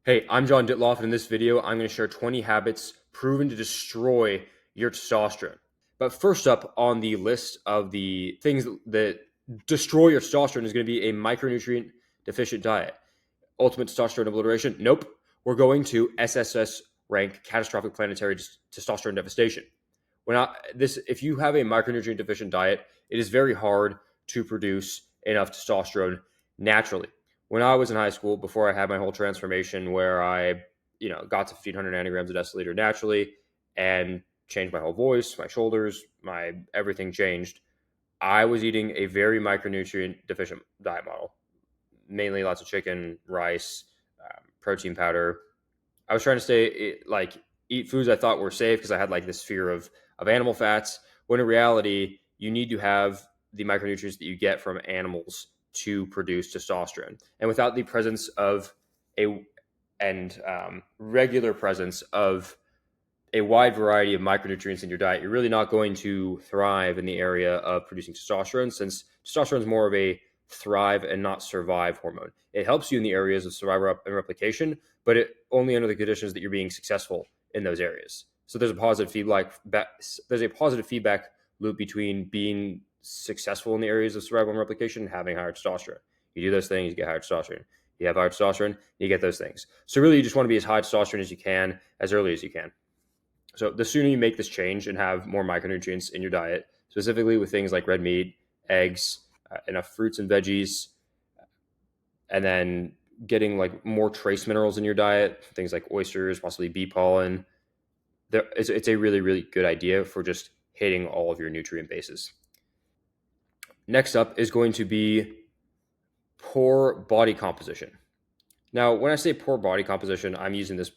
Hey, I'm John Ditloff, and in this video, I'm going to share 20 habits proven to destroy your testosterone. But first up on the list of the things that destroy your testosterone is going to be a micronutrient deficient diet. Ultimate testosterone obliteration? Nope. We're going to SSS rank catastrophic planetary testosterone devastation. If you have a micronutrient deficient diet, it is very hard to produce enough testosterone naturally. When I was in high school, before I had my whole transformation where I, got to 1,500 nanograms a deciliter naturally and changed my whole voice, my shoulders, my everything changed. I was eating a very micronutrient deficient diet model, mainly lots of chicken, rice, protein powder. I was trying to eat foods I thought were safe because I had like this fear of animal fats. When in reality, you need to have the micronutrients that you get from animals to produce testosterone, and without the presence of a and regular presence of a wide variety of micronutrients in your diet, you're really not going to thrive in the area of producing testosterone, since testosterone is more of a thrive and not survive hormone. It helps you in the areas of survival and replication, but it only under the conditions that you're being successful in those areas. So there's a positive feedback loop between being successful in the areas of survival and replication and having higher testosterone. You do those things, you get higher testosterone. You have higher testosterone, you get those things. So really, you just want to be as high testosterone as you can, as early as you can. So the sooner you make this change and have more micronutrients in your diet, specifically with things like red meat, eggs, enough fruits and veggies, and then getting like more trace minerals in your diet, things like oysters, possibly bee pollen, it's a really, really good idea for just hitting all of your nutrient bases. Next up is going to be poor body composition. Now, when I say poor body composition, I'm using this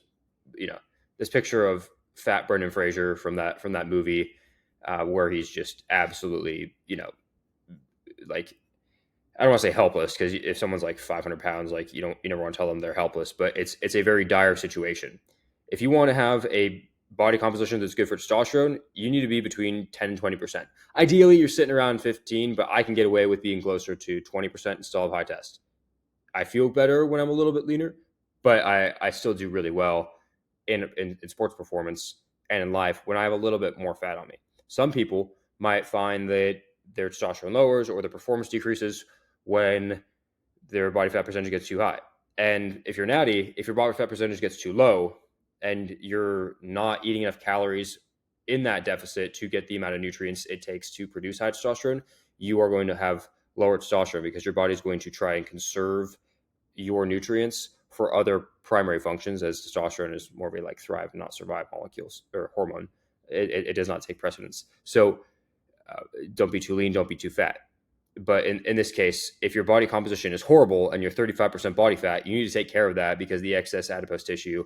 picture of fat Brendan Fraser from that movie, where he's just absolutely, like, I don't want to say helpless, because if someone's like 500 pounds, like you never want to tell them they're helpless, but it's a very dire situation. If you want to have a body composition that's good for testosterone, you need to be between 10 and 20%. Ideally, you're sitting around 15, but I can get away with being closer to 20% and still have high test. I feel better when I'm a little bit leaner, but I still do really well in sports performance and in life when I have a little bit more fat on me. Some people might find that their testosterone lowers or their performance decreases when their body fat percentage gets too high. And if you're natty, if your body fat percentage gets too low and you're not eating enough calories in that deficit to get the amount of nutrients it takes to produce high testosterone, you are going to have lower testosterone because your body is going to try and conserve your nutrients for other primary functions, as testosterone is more of a like thrive and not survive molecules or hormone. It does not take precedence. So don't be too lean, don't be too fat. But in this case, if your body composition is horrible and you're 35% body fat, you need to take care of that because the excess adipose tissue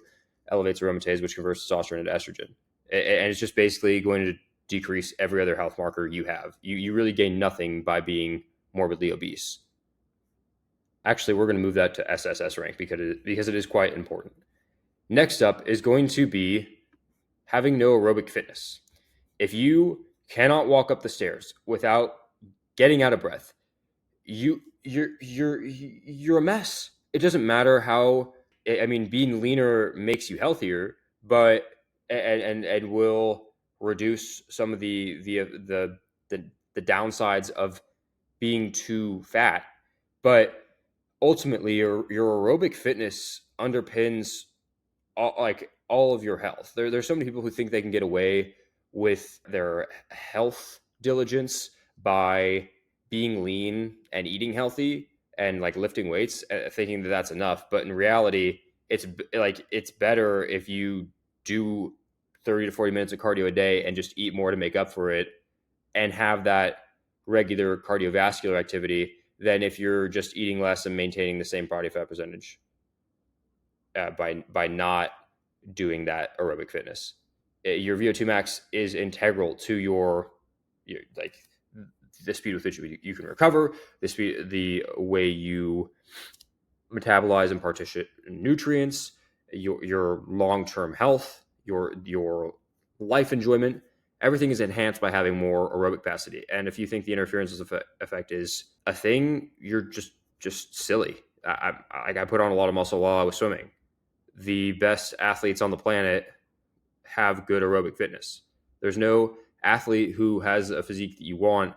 elevates aromatase, which converts testosterone into estrogen. And it's just basically going to decrease every other health marker you have. You really gain nothing by being morbidly obese. Actually, we're going to move that to SSS rank because it is quite important. Next up is going to be having no aerobic fitness. If you cannot walk up the stairs without getting out of breath, you're a mess. It doesn't matter how. I mean, being leaner makes you healthier, but and will reduce some of the downsides of being too fat. But ultimately, your aerobic fitness underpins all of your health. There's so many people who think they can get away with their health diligence by being lean and eating healthy and like lifting weights, thinking that that's enough. But in reality, it's better if you do 30 to 40 minutes of cardio a day and just eat more to make up for it and have that regular cardiovascular activity than if you're just eating less and maintaining the same body fat percentage by not doing that aerobic fitness. Your VO2 max is integral to your like the speed with which you can recover, the way you metabolize and partition nutrients, your long term health, your life enjoyment. Everything is enhanced by having more aerobic capacity. And if you think the interference effect is a thing, you're just silly. I put on a lot of muscle while I was swimming. the best athletes on the planet have good aerobic fitness. There's no athlete who has a physique that you want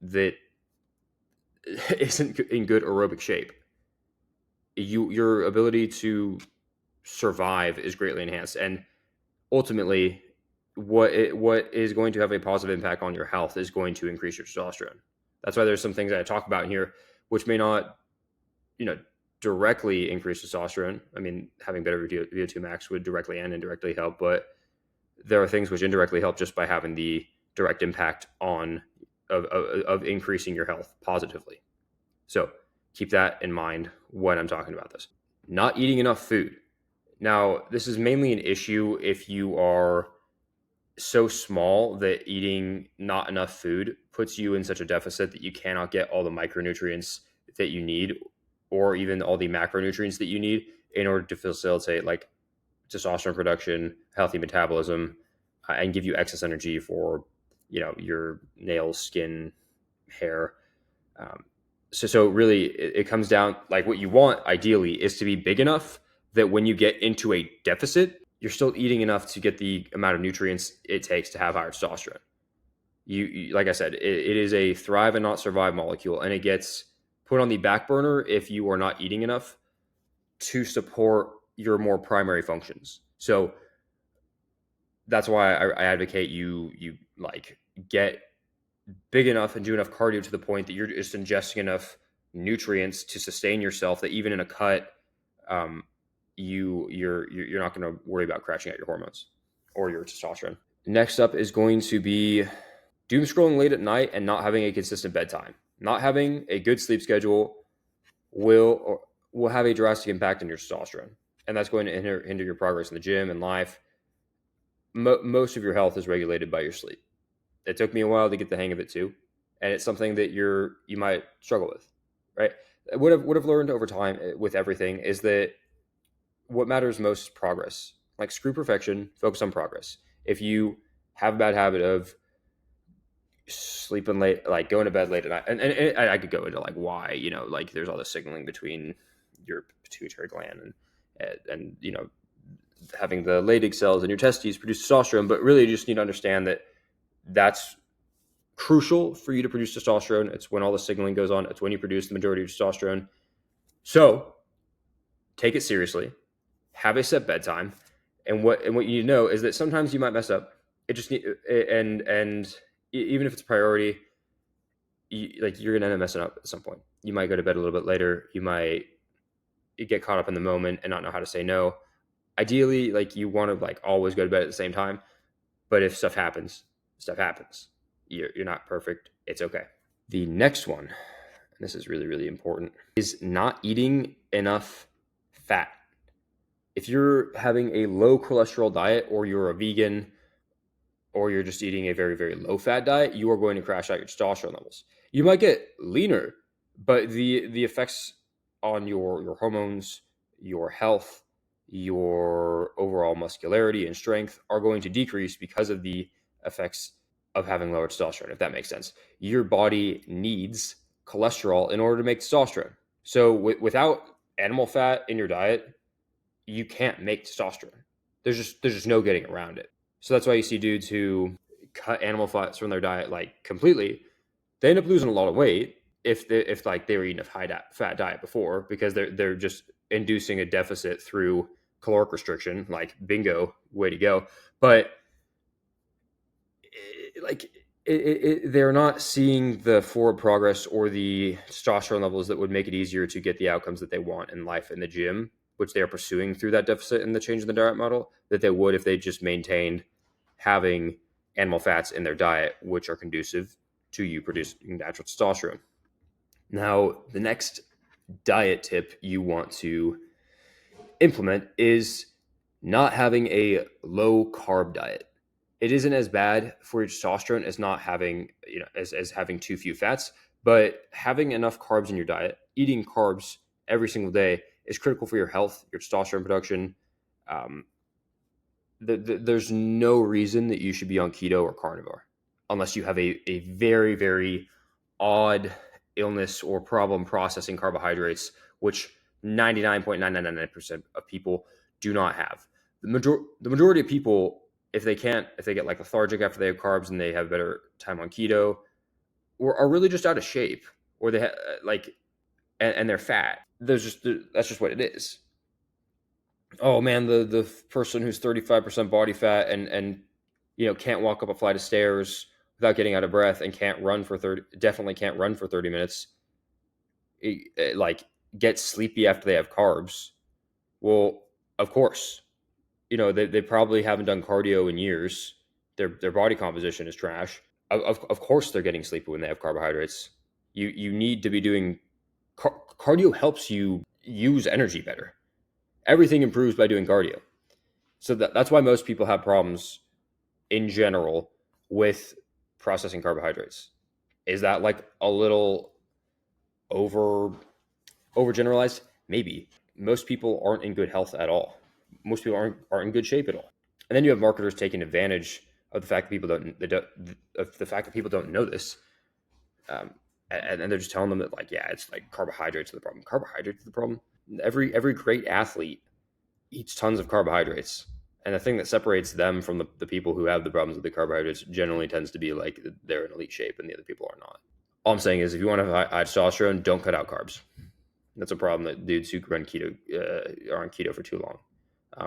that isn't in good aerobic shape. Your ability to survive is greatly enhanced, and ultimately, what is going to have a positive impact on your health is going to increase your testosterone. That's why there's some things that I talk about in here which may not, you know, directly increase testosterone. I mean, having better VO2 max would directly and indirectly help, but there are things which indirectly help just by having the direct impact on of increasing your health positively. So keep that in mind when I'm talking about this. Not eating enough food. Now, this is mainly an issue if you are so small that eating not enough food puts you in such a deficit that you cannot get all the micronutrients that you need, or even all the macronutrients that you need in order to facilitate like testosterone production, healthy metabolism, and give you excess energy for, you know, your nails, skin, hair. So really, it comes down, like, what you want ideally is to be big enough that when you get into a deficit, you're still eating enough to get the amount of nutrients it takes to have higher testosterone. You like I said, it is a thrive and not survive molecule, and it gets put on the back burner if you are not eating enough to support your more primary functions. So that's why I advocate you like get big enough and do enough cardio to the point that you're just ingesting enough nutrients to sustain yourself, that even in a cut, you're not going to worry about crashing out your hormones or your testosterone. Next up is going to be doom scrolling late at night and not having a consistent bedtime. Not having a good sleep schedule will have a drastic impact on your testosterone, and that's going to hinder your progress in the gym and life. Most of your health is regulated by your sleep. It took me a while to get the hang of it too, and it's something that you might struggle with, right? What I've learned over time with everything is that what matters most is progress. Like, screw perfection, focus on progress. If you have a bad habit of sleeping late, like going to bed late at night, and I could go into like why, you know, like there's all this signaling between your pituitary gland and you know, having the Leydig cells in your testes produce testosterone, but really you just need to understand that that's crucial for you to produce testosterone. It's when all the signaling goes on. It's when you produce the majority of testosterone. So take it seriously. Have a set bedtime, and what you need to know is that sometimes you might mess up. It just need and even if it's a priority, you're gonna end up messing up at some point. You might go to bed a little bit later. You might get caught up in the moment and not know how to say no. Ideally, like, you want to like always go to bed at the same time, but if stuff happens, stuff happens. You're not perfect. It's okay. The next one, and this is really, really important, is not eating enough fat. If you're having a low cholesterol diet, or you're a vegan, or you're just eating a very, very low fat diet, you are going to crash out your testosterone levels. You might get leaner, but the effects on your hormones, your health, your overall muscularity and strength are going to decrease because of the effects of having lower testosterone, if that makes sense. Your body needs cholesterol in order to make testosterone. So without animal fat in your diet, you can't make testosterone. There's just no getting around it. So that's why you see dudes who cut animal fats from their diet like completely, they end up losing a lot of weight if like they were eating a fat diet before, because they're just inducing a deficit through caloric restriction. Like, bingo, way to go. But they're not seeing the forward progress or the testosterone levels that would make it easier to get the outcomes that they want in life in the gym, which they are pursuing through that deficit and the change in the diet model, that they would if they just maintained having animal fats in their diet, which are conducive to you producing natural testosterone. Now, the next diet tip you want to implement is not having a low carb diet. It isn't as bad for your testosterone as not having, you know, as having too few fats, but having enough carbs in your diet, eating carbs every single day, is critical for your health, your testosterone production. There's no reason that you should be on keto or carnivore unless you have a very, very odd illness or problem processing carbohydrates, which 99.9999% of people do not have. The majority of people, if they get like lethargic after they have carbs and they have better time on keto, or are really just out of shape, or they like, and they're fat. That's just what it is. Oh man, the person who's 35% body fat and can't walk up a flight of stairs without getting out of breath and can't run for 30 definitely can't run for 30 minutes, like get sleepy after they have carbs. Well, of course, they probably haven't done cardio in years. Their body composition is trash. Of course they're getting sleepy when they have carbohydrates. You need to be doing cardio. Helps you use energy better. Everything improves by doing cardio. So that's why most people have problems in general with processing carbohydrates. Is that like a little over overgeneralized? Maybe. Most people aren't in good health at all. Most people aren't in good shape at all. And then you have marketers taking advantage of the fact that people don't know this, um, and they're just telling them that, like, yeah, it's like carbohydrates are the problem. Carbohydrates are the problem. Every great athlete eats tons of carbohydrates. And the thing that separates them from the people who have the problems with the carbohydrates generally tends to be like they're in elite shape and the other people are not. All I'm saying is if you want to have high testosterone, don't cut out carbs. That's a problem that dudes who run keto are on keto for too long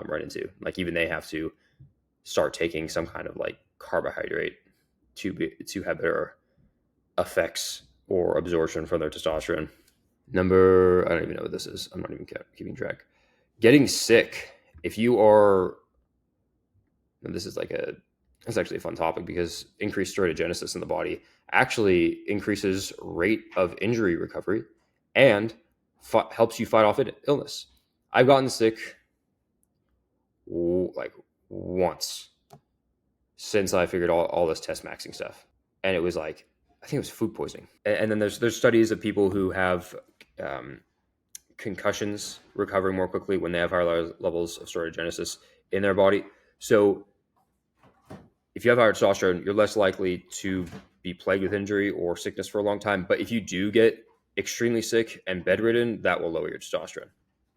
run into. Like even they have to start taking some kind of like carbohydrate to have better effects or absorption from their testosterone. I don't even know what this is. I'm not even keeping track. Getting sick. If you are, this is it's actually a fun topic because increased steroidogenesis in the body actually increases rate of injury recovery and helps you fight off illness. I've gotten sick like once since I figured all this test maxing stuff, and it was like I think it was food poisoning. And then there's studies of people who have concussions recovering more quickly when they have higher levels of steroidogenesis in their body. So if you have higher testosterone, you're less likely to be plagued with injury or sickness for a long time. But if you do get extremely sick and bedridden, that will lower your testosterone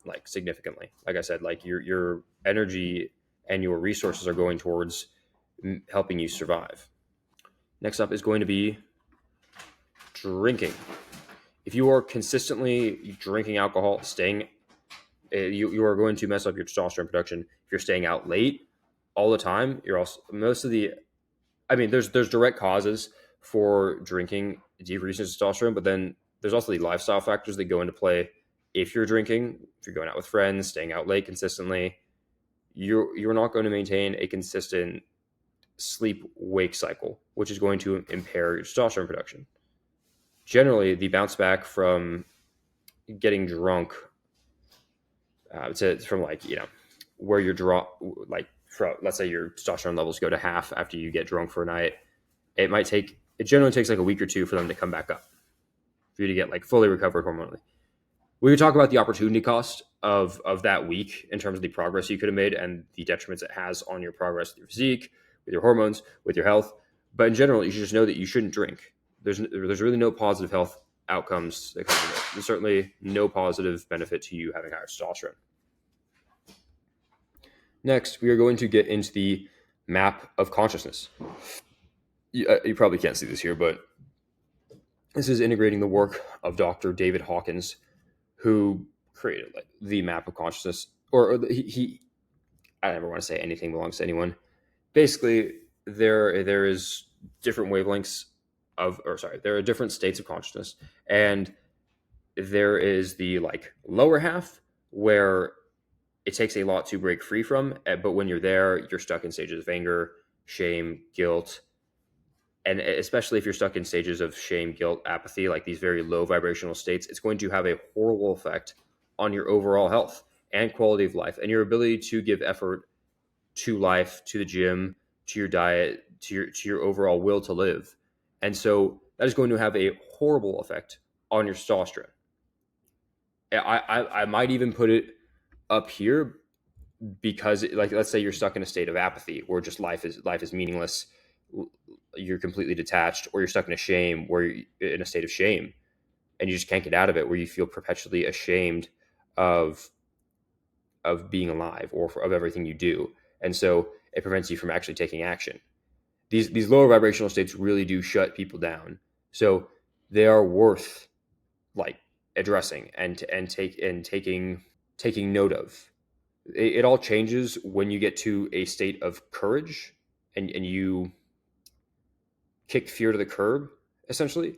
like significantly. Like I said, like your energy and your resources are going towards helping you survive. Next up is going to be drinking. If you are consistently drinking alcohol, you are going to mess up your testosterone production. If you're staying out late all the time, you're also there's direct causes for drinking decreasing testosterone, but then there's also the lifestyle factors that go into play. If you're drinking, if you're going out with friends, staying out late consistently, you're not going to maintain a consistent sleep wake cycle, which is going to impair your testosterone production. Generally, the bounce back from getting drunk from where you're drunk, like from, let's say your testosterone levels go to half after you get drunk for a night. It generally takes like a week or two for them to come back up, for you to get like fully recovered hormonally. We could talk about the opportunity cost of that week in terms of the progress you could have made and the detriments it has on your progress with your physique, with your hormones, with your health. But in general, you should just know that you shouldn't drink. There's really no positive health outcomes that come from it. There's certainly no positive benefit to you having higher testosterone. Next, we are going to get into the map of consciousness. You probably can't see this here, but this is integrating the work of Dr. David Hawkins, who created like the map of consciousness, or he I never want to say anything belongs to anyone. Basically, there is different wavelengths there are different states of consciousness, and there is the like lower half where it takes a lot to break free from, but when you're there, you're stuck in stages of anger, shame, guilt, and especially if you're stuck in stages of shame, guilt, apathy, like these very low vibrational states, it's going to have a horrible effect on your overall health and quality of life and your ability to give effort to life, to the gym, to your diet, to your overall will to live. And so that is going to have a horrible effect on your testosterone. I might even put it up here because like let's say you're stuck in a state of apathy where just life is meaningless, you're completely detached, or you're stuck in a shame where you're in a state of shame and you just can't get out of it, where you feel perpetually ashamed of being alive or of everything you do. And so it prevents you from actually taking action. These lower vibrational states really do shut people down. So they are worth like addressing and taking note of. It all changes when you get to a state of courage and you kick fear to the curb, essentially.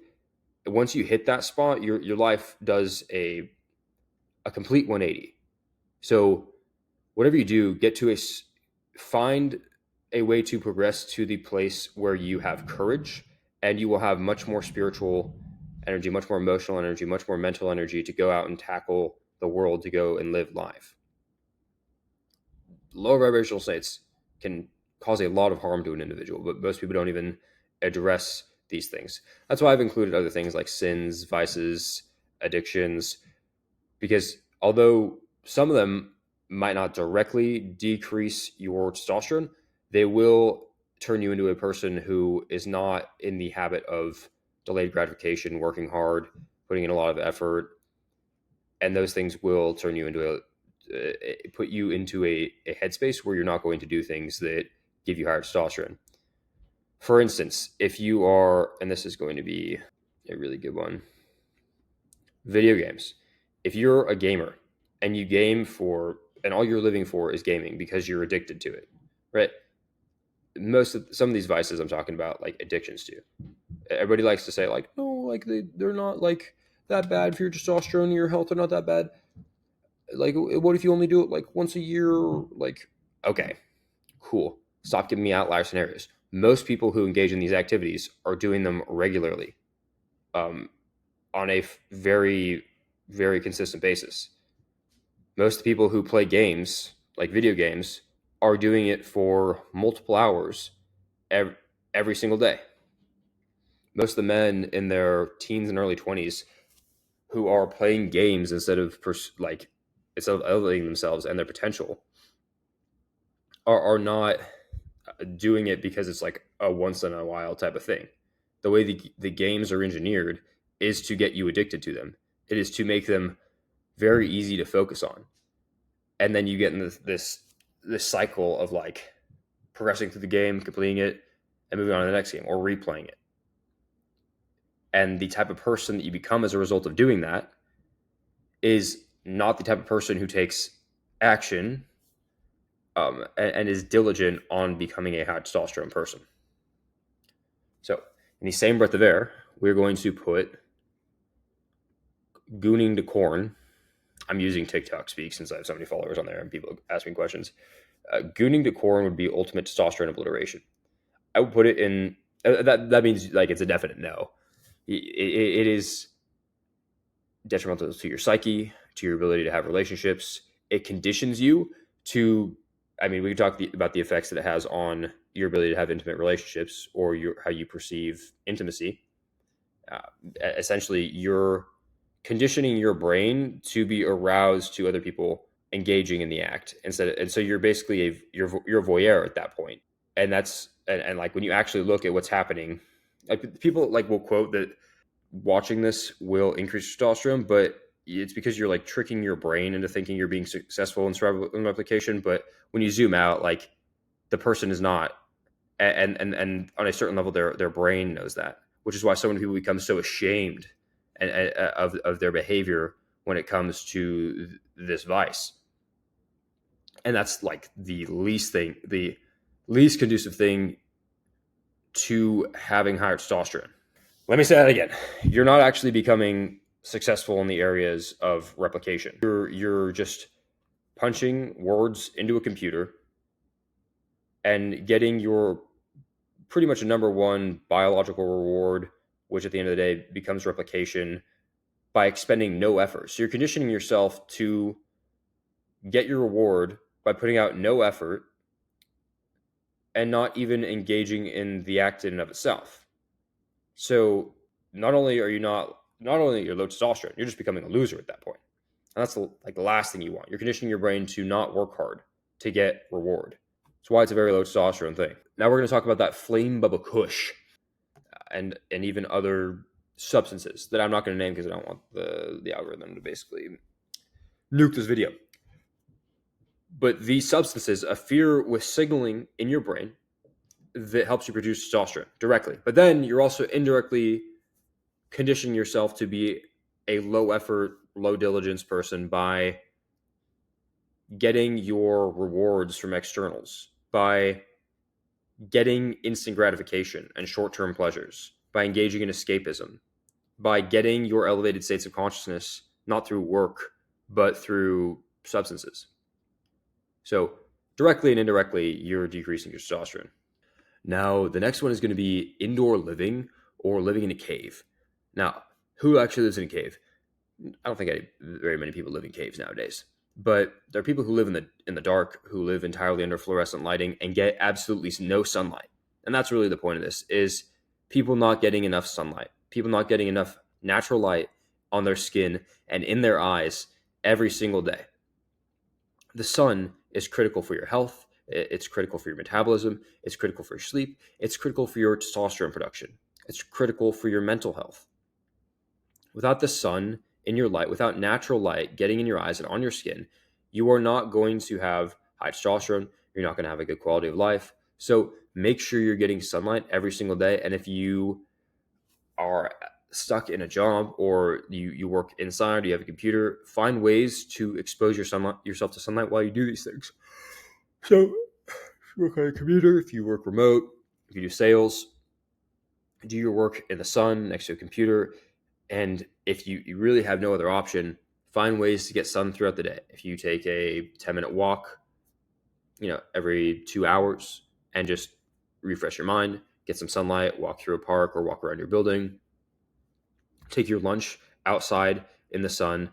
Once you hit that spot, your life does a complete 180. So whatever you do, find a way to progress to the place where you have courage, and you will have much more spiritual energy, much more emotional energy, much more mental energy to go out and tackle the world, to go and live life. Lower vibrational states can cause a lot of harm to an individual, but most people don't even address these things. That's why I've included other things like sins, vices, addictions, because although some of them might not directly decrease your testosterone, they will turn you into a person who is not in the habit of delayed gratification, working hard, putting in a lot of effort, and those things will turn you into put you into a headspace where you're not going to do things that give you higher testosterone. For instance, if you are, and this is going to be a really good one, video games. If you're a gamer and you game and all you're living for is gaming because you're addicted to it, right? Some of these vices I'm talking about, like addictions to. Everybody likes to say like, no, like they're not like that bad for your testosterone, your health are not that bad. Like, what if you only do it like once a year? Like, okay, cool. Stop giving me outlier scenarios. Most people who engage in these activities are doing them regularly, on a very, very consistent basis. Most of the people who play games, like video games, are doing it for multiple hours every single day. Most of the men in their teens and early 20s who are playing games instead of elevating themselves and their potential are not doing it because it's like a once in a while type of thing. The way the games are engineered is to get you addicted to them. It is to make them very easy to focus on. And then you get in this cycle of like progressing through the game, completing it, and moving on to the next game or replaying it. And the type of person that you become as a result of doing that is not the type of person who takes action, and is diligent on becoming a high testosterone person. So, in the same breath of air, we're going to put gooning to corn. I'm using TikTok speak since I have so many followers on there and people ask me questions. Gooning to corn would be ultimate testosterone obliteration. I would put it in that means like it's a definite no. It is detrimental to your psyche, to your ability to have relationships. It conditions you to, I mean, we can talk about the effects that it has on your ability to have intimate relationships or how you perceive intimacy. Essentially, you're conditioning your brain to be aroused to other people engaging in the act and so you're basically you're a voyeur at that point. And and like when you actually look at what's happening, like people like will quote that watching this will increase testosterone, but it's because you're like tricking your brain into thinking you're being successful in replication. But when you zoom out, like the person is not, and on a certain level, their brain knows that, which is why so many people become so ashamed of their behavior when it comes to this vice. And that's like the least conducive thing to having higher testosterone. Let me say that again. You're not actually becoming successful in the areas of replication. You're just punching words into a computer and getting your pretty much a number one biological reward, which at the end of the day becomes replication, by expending no effort. So you're conditioning yourself to get your reward by putting out no effort and not even engaging in the act in and of itself. So not only you're low testosterone, you're just becoming a loser at that point. And that's the last thing you want. You're conditioning your brain to not work hard to get reward. That's why it's a very low testosterone thing. Now we're going to talk about that flame bubba kush, and even other substances that I'm not going to name because I don't want the algorithm to basically nuke this video. But these substances interfere with signaling in your brain that helps you produce testosterone directly. But then you're also indirectly conditioning yourself to be a low effort, low diligence person by getting your rewards from externals, by getting instant gratification and short term pleasures, by engaging in escapism, by getting your elevated states of consciousness not through work, but through substances. So, directly and indirectly, you're decreasing your testosterone. Now, the next one is going to be indoor living or living in a cave. Now, who actually lives in a cave? I don't think very many people live in caves nowadays, but there are people who live in the dark, who live entirely under fluorescent lighting and get absolutely no sunlight. And that's really the point of this: is people not getting enough sunlight, people not getting enough natural light on their skin and in their eyes every single day. The sun is critical for your health. It's critical for your metabolism. It's critical for your sleep. It's critical for your testosterone production. It's critical for your mental health. Without the sun in your light, without natural light getting in your eyes and on your skin, you are not going to have high testosterone. You're not going to have a good quality of life. So make sure you're getting sunlight every single day. And if you are stuck in a job or you work inside, you have a computer, find ways to expose yourself to sunlight while you do these things. So if you work on a computer, if you work remote, if you do sales, do your work in the sun next to a computer. And if you really have no other option, find ways to get sun throughout the day. If you take a 10-minute walk, every 2 hours and just refresh your mind, get some sunlight, walk through a park or walk around your building, take your lunch outside in the sun,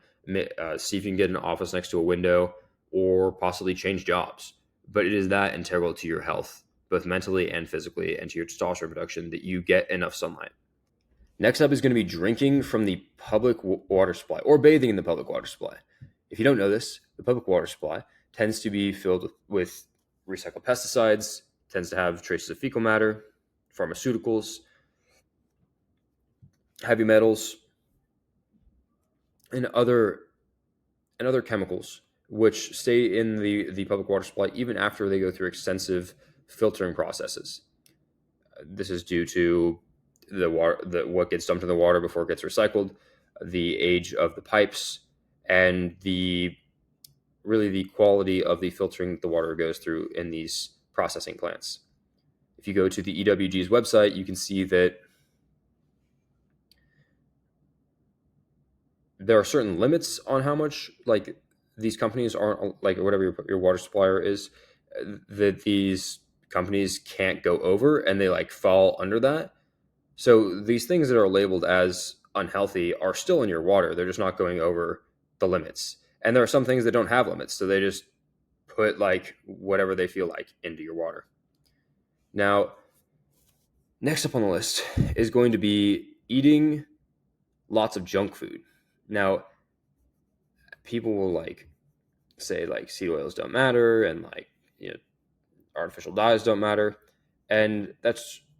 see if you can get an office next to a window or possibly change jobs. But it is that integral to your health, both mentally and physically, and to your testosterone production that you get enough sunlight. Next up is going to be drinking from the public water supply or bathing in the public water supply. If you don't know this, the public water supply tends to be filled with recycled pesticides, tends to have traces of fecal matter, pharmaceuticals, heavy metals, and other chemicals which stay in the public water supply even after they go through extensive filtering processes. This is due to what gets dumped in the water before it gets recycled, the age of the pipes, and the quality of the filtering the water goes through in these processing plants. If you go to the EWG's website, you can see that there are certain limits on how much these companies aren't whatever your water supplier is, that these companies can't go over, and they fall under that. So these things that are labeled as unhealthy are still in your water. They're just not going over the limits. And there are some things that don't have limits, so they just put whatever they feel like into your water. Now, next up on the list is going to be eating lots of junk food. Now, people will say seed oils don't matter and artificial dyes don't matter, and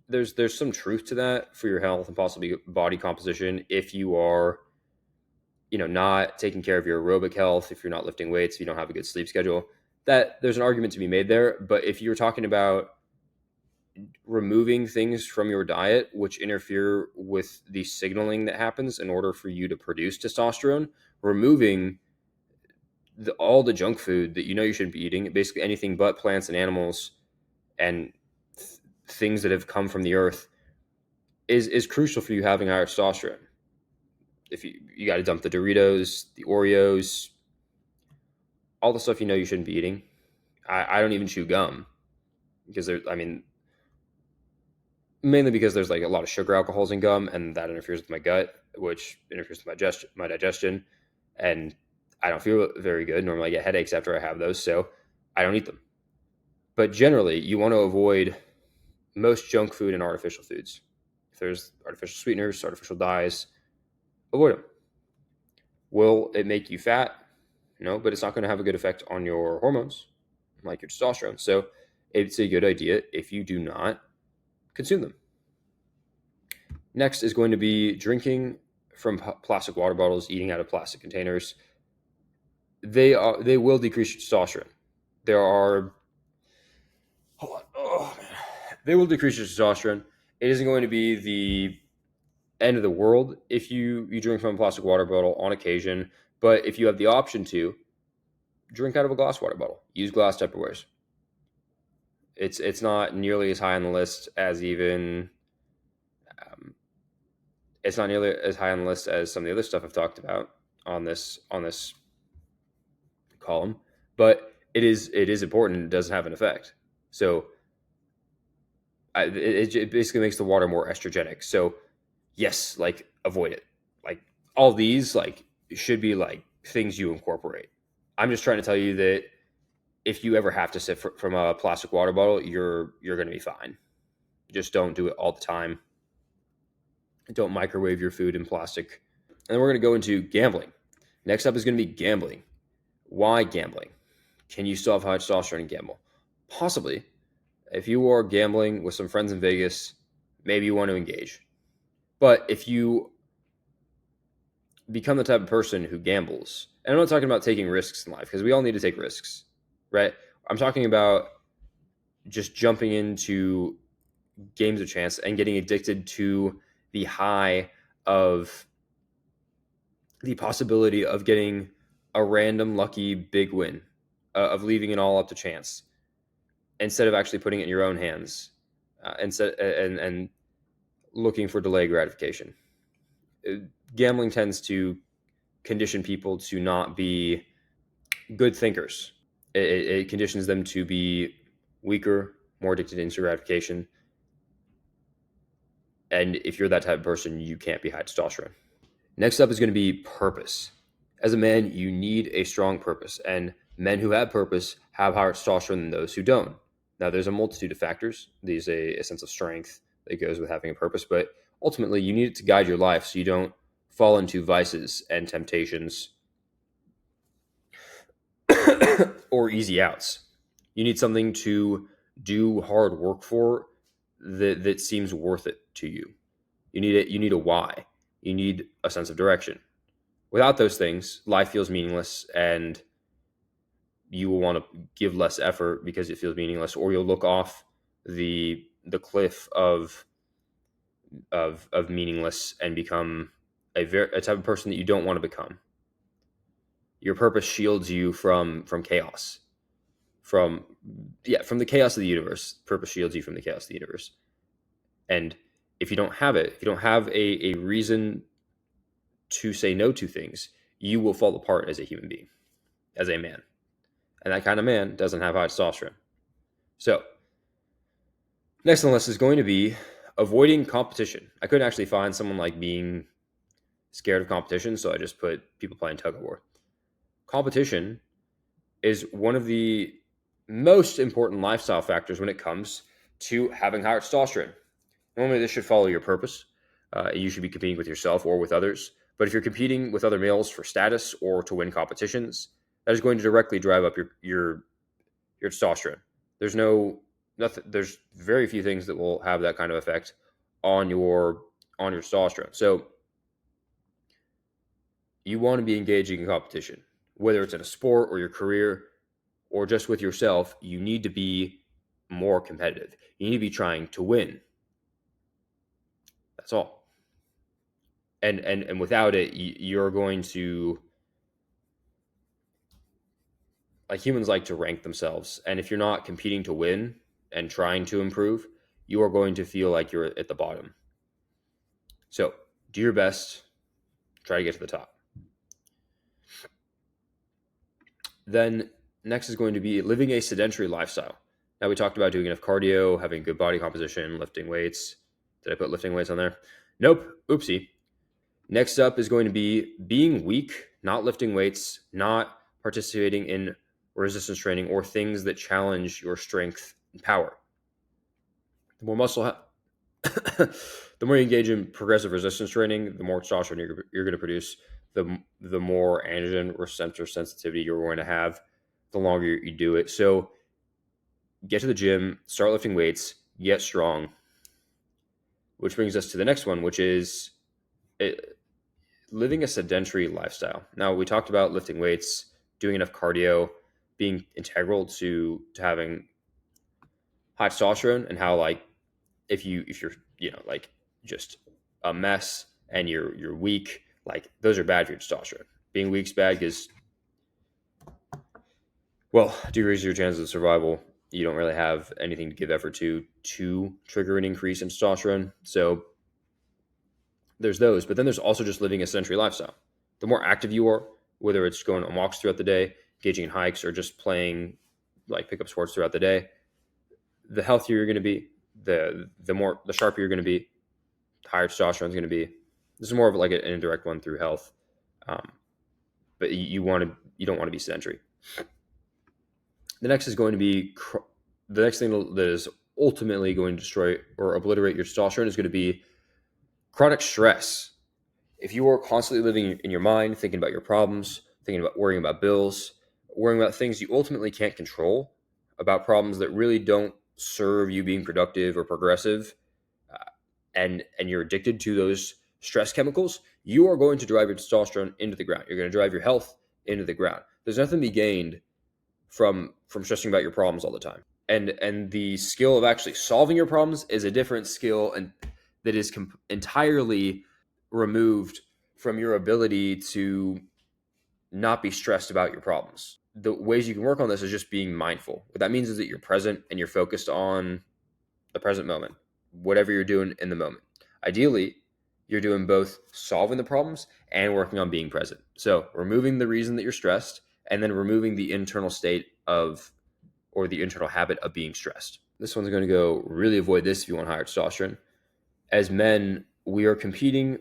there's some truth to that for your health and possibly body composition if you are not taking care of your aerobic health, if you're not lifting weights, if you don't have a good sleep schedule. That there's an argument to be made there. But if you're talking about removing things from your diet which interfere with the signaling that happens in order for you to produce testosterone, removing all the junk food that you shouldn't be eating, basically anything but plants and animals and things that have come from the earth, is crucial for you having higher testosterone. If you got to dump the Doritos, the Oreos, all the stuff you shouldn't be eating. I don't even chew gum because mainly because there's a lot of sugar alcohols in gum, and that interferes with my gut, which interferes with my digestion, and I don't feel very good. Normally I get headaches after I have those, so I don't eat them. But generally, you want to avoid most junk food and artificial foods. If there's artificial sweeteners, artificial dyes, avoid them. Will it make you fat? No, but it's not going to have a good effect on your hormones, like your testosterone. So it's a good idea if you do not consume them. Next is going to be drinking from plastic water bottles, eating out of plastic containers. they will decrease your testosterone. There are hold on. Oh, man. They will decrease your testosterone. It isn't going to be the end of the world if you drink from a plastic water bottle on occasion, but if you have the option to drink out of a glass water bottle, use glass Tupperwares. It's not nearly as high on the list as even um, it's not nearly as high on the list as some of the other stuff I've talked about on this column, but it is important. It doesn't have an effect. So it basically makes the water more estrogenic. So yes, like avoid it. Like all these like should be like things you incorporate. I'm just trying to tell you that if you ever have to sip from a plastic water bottle, you're going to be fine. Just don't do it all the time. Don't microwave your food in plastic. And we're going to go into gambling. Next up is going to be gambling. Why gambling? Can you still have high testosterone and gamble? Possibly. If you are gambling with some friends in Vegas, maybe you want to engage. But if you become the type of person who gambles, and I'm not talking about taking risks in life, because we all need to take risks, right? I'm talking about just jumping into games of chance and getting addicted to the high of the possibility of getting a random lucky big win, of leaving it all up to chance instead of actually putting it in your own hands, and looking for delayed gratification. Gambling tends to condition people to not be good thinkers. It conditions them to be weaker, more addicted to instant gratification. And if you're that type of person, you can't be high testosterone. Next up is going to be purpose. As a man, you need a strong purpose, and men who have purpose have higher testosterone than those who don't. Now, there's a multitude of factors. There's a sense of strength that goes with having a purpose, but ultimately, you need it to guide your life so you don't fall into vices and temptations or easy outs. You need something to do hard work for that seems worth it to you. You need a why. You need a sense of direction. Without those things, life feels meaningless, and you will want to give less effort because it feels meaningless, or you'll look off the cliff of meaningless and become a type of person that you don't want to become. Your purpose shields you from chaos, from from the chaos of the universe. Purpose shields you from the chaos of the universe. And if you don't have it, if you don't have a reason to say no to things, you will fall apart as a human being, as a man. And that kind of man doesn't have high testosterone. So, next on the list is going to be avoiding competition. I couldn't actually find someone like being scared of competition, so I just put people playing tug of war. Competition is one of the most important lifestyle factors when it comes to having higher testosterone. Normally, this should follow your purpose. You should be competing with yourself or with others. But if you're competing with other males for status or to win competitions, that is going to directly drive up your testosterone. There's very few things that will have that kind of effect on your testosterone. So you want to be engaging in competition, whether it's in a sport or your career or just with yourself. You need to be more competitive. You need to be trying to win. That's all. And without it, you're going to, like, humans like to rank themselves, and if you're not competing to win and trying to improve, you are going to feel like you're at the bottom. So do your best, try to get to the top. Then next is going to be living a sedentary lifestyle. Now, we talked about doing enough cardio, having good body composition, lifting weights. Did I put lifting weights on there? Nope. Oopsie. Next up is going to be being weak, not lifting weights, not participating in resistance training or things that challenge your strength and power. The more the more you engage in progressive resistance training, the more testosterone you're going to produce, the more androgen receptor sensitivity you're going to have, the longer you do it. So get to the gym, start lifting weights, get strong, which brings us to the next one, which is living a sedentary lifestyle. Now, we talked about lifting weights, doing enough cardio being integral to having high testosterone, and how like if you're like just a mess and you're weak, like those are bad for your testosterone. Being weak's bad because, well, decreases your chances of survival. You don't really have anything to give effort to trigger an increase in testosterone. So there's those, but then there's also just living a sedentary lifestyle. The more active you are, whether it's going on walks throughout the day, engaging in hikes, or just playing like pickup sports throughout the day, the healthier you're going to be, the sharper you're going to be, the higher testosterone is going to be. This is more of like an indirect one through health, but you don't want to be sedentary. The next is going to be the next thing that is ultimately going to destroy or obliterate your testosterone is going to be chronic stress. If you are constantly living in your mind, thinking about your problems, thinking about worrying about bills, worrying about things you ultimately can't control, about problems that really don't serve you being productive or progressive, and you're addicted to those stress chemicals, you are going to drive your testosterone into the ground. You're going to drive your health into the ground. There's nothing to be gained from stressing about your problems all the time. And the skill of actually solving your problems is a different skill, and that is entirely removed from your ability to not be stressed about your problems. The ways you can work on this is just being mindful. What that means is that you're present and you're focused on the present moment, whatever you're doing in the moment. Ideally, you're doing both solving the problems and working on being present. So removing the reason that you're stressed, and then removing the internal state of, or the internal habit of being stressed. This one's going to go really avoid this if you want higher testosterone. As men, we are competing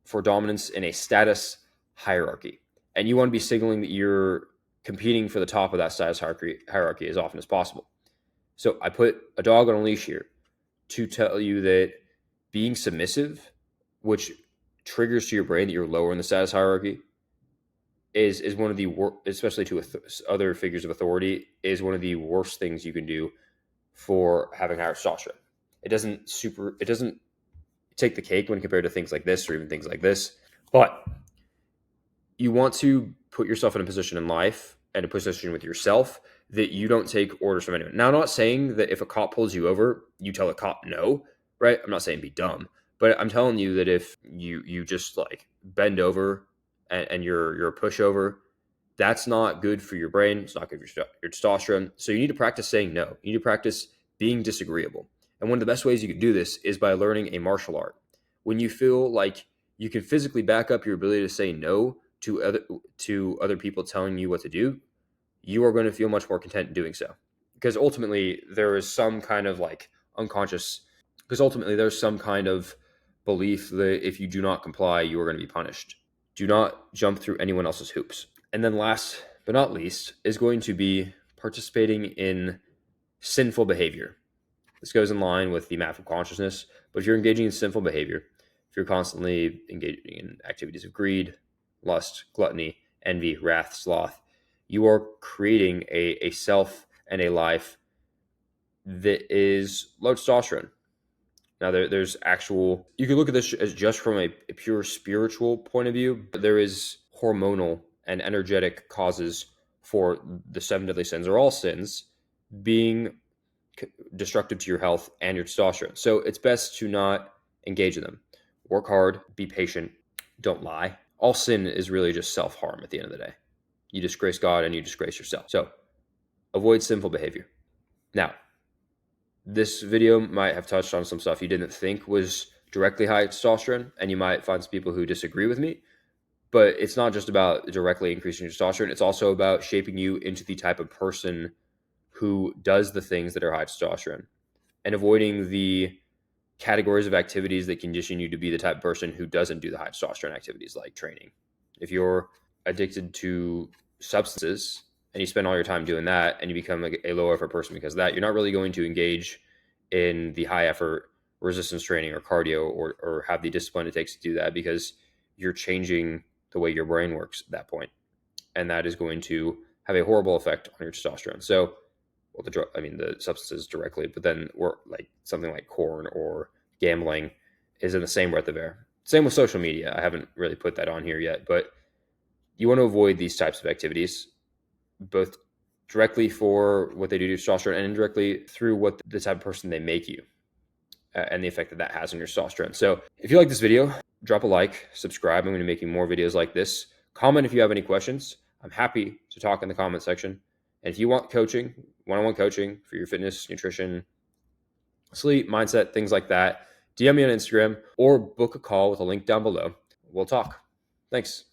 for dominance in a status hierarchy. And you want to be signaling that you're competing for the top of that status hierarchy as often as possible. So I put a dog on a leash here to tell you that being submissive, which triggers to your brain that you're lower in the status hierarchy, is one of the especially to other figures of authority, is one of the worst things you can do for having higher testosterone. It doesn't take the cake when compared to things like this or even things like this, but you want to put yourself in a position in life and a position with yourself that you don't take orders from anyone. Now, I'm not saying that if a cop pulls you over, you tell a cop no, right? I'm not saying be dumb, but I'm telling you that if you just like bend over and you're a pushover, that's not good for your brain. It's not good for your testosterone. So you need to practice saying no. You need to practice being disagreeable. And one of the best ways you can do this is by learning a martial art. When you feel like you can physically back up your ability to say no to other people telling you what to do, you are going to feel much more content doing so. Because ultimately there is some kind of like unconscious, because ultimately there's some kind of belief that if you do not comply, you are going to be punished. Do not jump through anyone else's hoops. And then last but not least is going to be participating in sinful behavior. This goes in line with the map of consciousness, but if you're engaging in sinful behavior, if you're constantly engaging in activities of greed, lust, gluttony, envy, wrath, sloth, you are creating a self and a life that is low testosterone. Now, there's actual, you can look at this as just from a pure spiritual point of view, but there is hormonal and energetic causes for the seven deadly sins, or all sins, being destructive to your health and your testosterone. So it's best to not engage in them. Work hard, be patient, don't lie. All sin is really just self-harm at the end of the day. You disgrace God and you disgrace yourself. So avoid sinful behavior. Now, this video might have touched on some stuff you didn't think was directly high testosterone, and you might find some people who disagree with me. But it's not just about directly increasing your testosterone. It's also about shaping you into the type of person who does the things that are high testosterone, and avoiding the categories of activities that condition you to be the type of person who doesn't do the high testosterone activities like training. If you're addicted to substances and you spend all your time doing that and you become a low effort person because of that, you're not really going to engage in the high effort resistance training or cardio, or have the discipline it takes to do that, because you're changing the way your brain works at that point. And that is going to have a horrible effect on your testosterone. So, well, the substances directly, but then we're like something like corn or gambling is in the same breath of air. Same with social media. I haven't really put that on here yet, but you want to avoid these types of activities. both directly for what they do to testosterone and indirectly through what the type of person they make you, and the effect that that has on your testosterone. So if you like this video, drop a like, subscribe. I'm going to be making more videos like this. Comment if you have any questions. I'm happy to talk in the comment section. And if you want coaching, one-on-one coaching for your fitness, nutrition, sleep, mindset, things like that, DM me on Instagram or book a call with a link down below. We'll talk. Thanks.